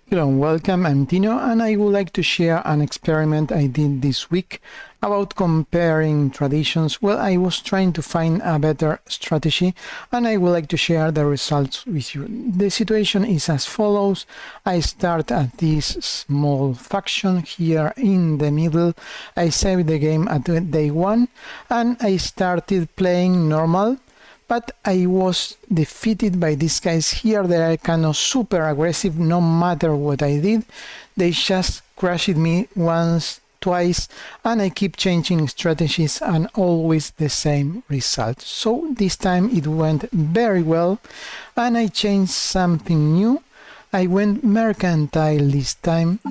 Hello and welcome, I'm Tino, and I would like to share an experiment I did this week about comparing traditions. Well, I was trying to find a better strategy, and I would like to share the results with you. The situation is as follows. I start at this small faction here in the middle. I save the game at day 1, and I started playing normal. But I was defeated by these guys here. They are kind of super aggressive no matter what I did. They just crushed me once, twice, and I keep changing strategies and always the same result. So this time it went very well, and I changed something new. I went Mercantile this time.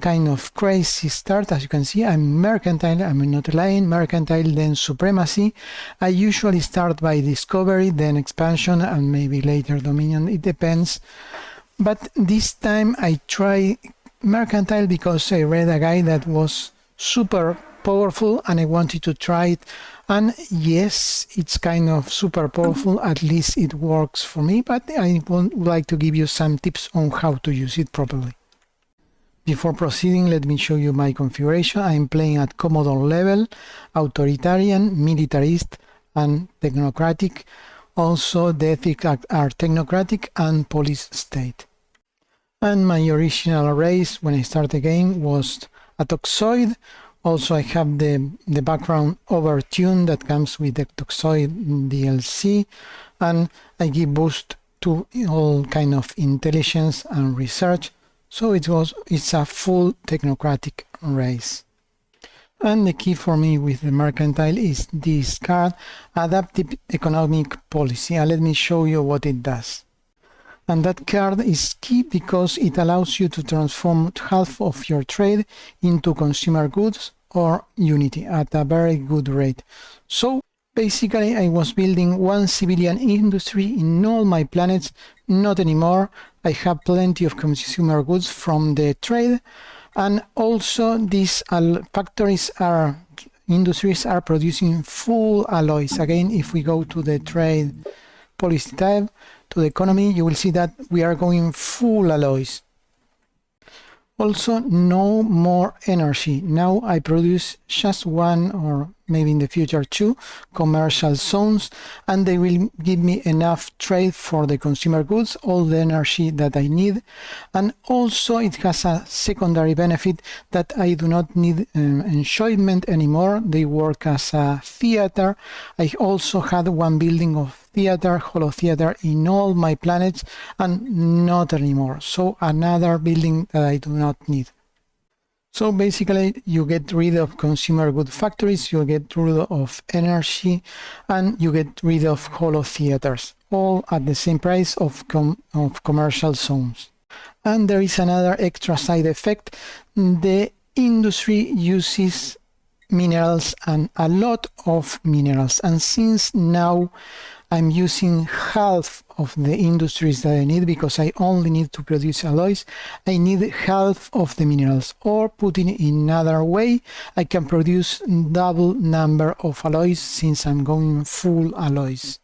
Kind of crazy start. As you can see, I'm Mercantile, I'm not lying, Mercantile, then Supremacy. I usually start by Discovery, then Expansion, and maybe later Dominion, it depends. But this time I try Mercantile because I read a guy that was super powerful and I wanted to try it. And yes, it's kind of super powerful, at least it works for me, but I would like to give you some tips on how to use it properly. Before proceeding, let me show you my configuration. I'm playing at Commodore level, authoritarian, militarist, and technocratic. Also, the ethics are technocratic and police state. And my original race when I start the game was a Toxoid. Also, I have the background overtune that comes with the Toxoid DLC, and I give boost to all kind of intelligence and research. So it's a full technocratic race. And the key for me with the Mercantile is this card, Adaptive Economic Policy. And let me show you what it does. And that card is key because it allows you to transform half of your trade into consumer goods or unity at a very good rate. So basically, I was building one civilian industry in all my planets. Not anymore. I have plenty of consumer goods from the trade, and also these industries are producing full alloys. Again, if we go to the trade policy tab, to the economy, you will see that we are going full alloys. Also, no more energy. Now I produce just one, or maybe in the future 2 commercial zones, and they will give me enough trade for the consumer goods, all the energy that I need. And also it has a secondary benefit that I do not need enjoyment anymore. They work as a theater. I also had one building of theater, holo theater in all my planets, and not anymore. So another building that I do not need. So basically, you get rid of consumer good factories, you get rid of energy, and you get rid of holo theaters, all at the same price of commercial zones. And there is another extra side effect. The industry uses minerals, and a lot of minerals. And since now I'm using half of the industries that I need because I only need to produce alloys, I need half of the minerals. Or putting it in another way, I can produce double number of alloys since I'm going full alloys.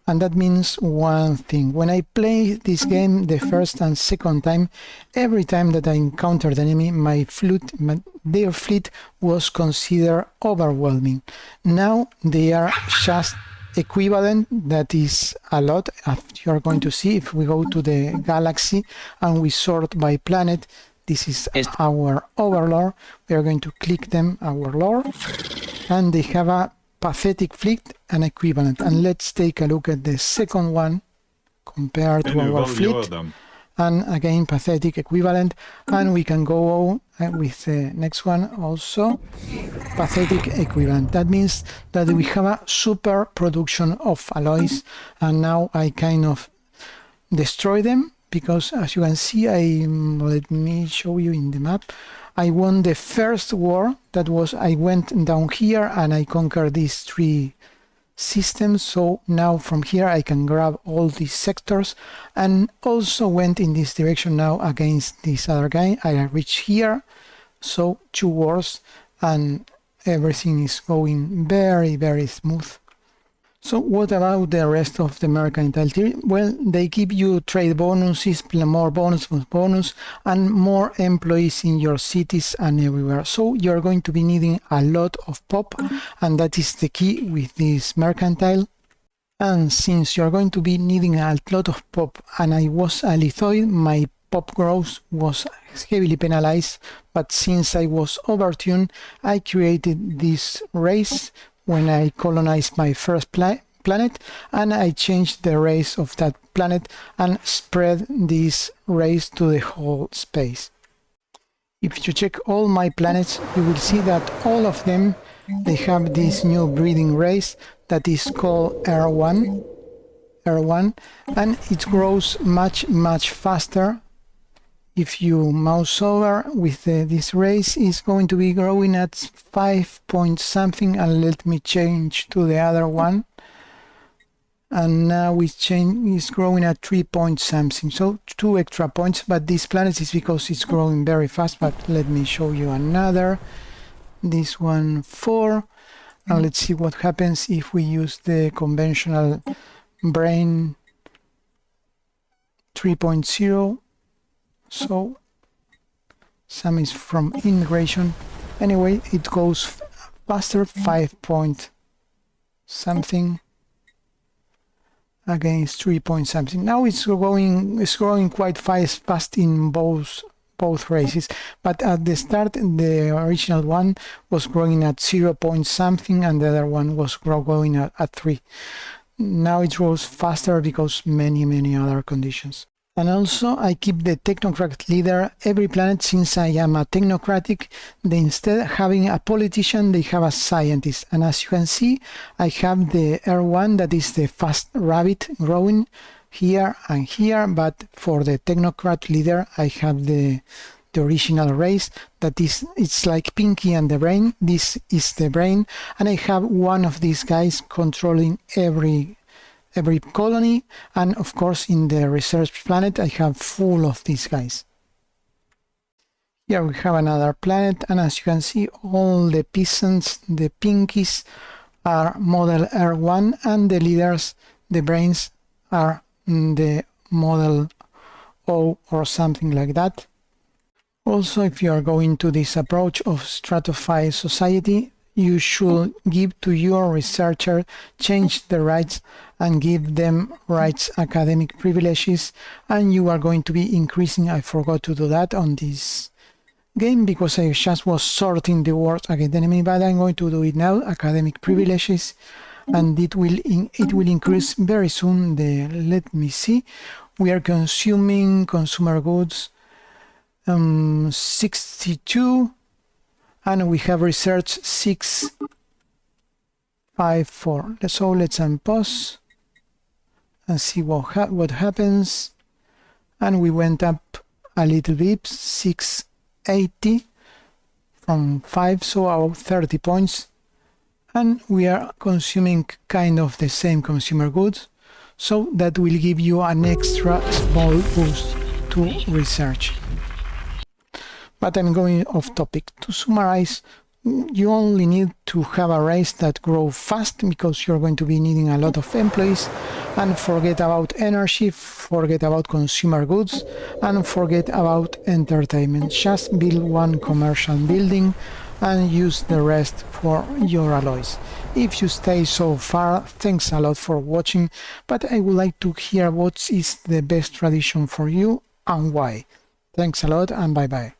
And that means one thing. When I play this game the first and second time, every time that I encountered an enemy, their fleet was considered overwhelming. Now they are just equivalent. That is a lot, as you are going to see. If we go to the galaxy and we sort by planet, this is our overlord. We are going to click them, our lord, and they have a pathetic fleet and equivalent. And let's take a look at the second one compared to our fleet. And again, pathetic equivalent. And we can go with the next one also, pathetic equivalent. That means that we have a super production of alloys, and now I kind of destroy them because, as you can see, let me show you in the map. I won the first war. That was, I went down here and I conquered these 3 systems. So now from here I can grab all these sectors, and also went in this direction now against this other guy. I reached here, so 2 wars, and everything is going very, very smooth. So what about the rest of the Mercantile tier? Well, they give you trade bonuses, more bonus, and more employees in your cities and everywhere. So you're going to be needing a lot of pop, and that is the key with this Mercantile. And since you're going to be needing a lot of pop, and I was a lithoid, my pop growth was heavily penalized, but since I was overtuned, I created this race when I colonized my first planet, and I changed the race of that planet and spread this race to the whole space. If you check all my planets, you will see that all of them, they have this new breeding race that is called R1, and it grows much faster. If you mouse over with this race, is going to be growing at 5 point something, and let me change to the other one, and now it's growing at 3 point something, so 2 extra points. But this planet is because it's growing very fast. But let me show you another, this one 4, and let's see what happens if we use the conventional brain 3.0. So some is from immigration. Anyway, it goes faster, 5 point something against 3 point something. Now it's growing quite fast in both races, but at the start the original one was growing at 0 point something, and the other one was growing at 3. Now it grows faster because many other conditions. And also I keep the technocrat leader every planet. Since I am a technocratic, they, instead of having a politician, they have a scientist. And as you can see, I have the R1, that is the fast rabbit growing here and here, but for the technocrat leader I have the original race, that is, it's like Pinky and the brain. This is the brain, and I have one of these guys controlling every colony, and of course in the research planet I have full of these guys. Here we have another planet, and as you can see, all the peasants, the pinkies, are model R1, and the leaders, the brains, are the model O or something like that. Also, if you are going to this approach of stratified society, you should give to your researcher, change the rights and give them rights academic privileges, and you are going to be increasing. I forgot to do that on this game because I just was sorting the words academy, but I'm going to do it now, academic privileges, and it will increase very soon. Let me see, we are consuming consumer goods 62, and we have research 654. So let's unpause and see what happens. And we went up a little bit, 680 from 5, so about 30 points. And we are consuming kind of the same consumer goods, so that will give you an extra small boost to research. But I'm going off topic. To summarize, you only need to have a race that grows fast, because you're going to be needing a lot of employees, and forget about energy, forget about consumer goods, and forget about entertainment. Just build one commercial building and use the rest for your alloys. If you stay so far, thanks a lot for watching, but I would like to hear what is the best tradition for you and why. Thanks a lot, and bye bye.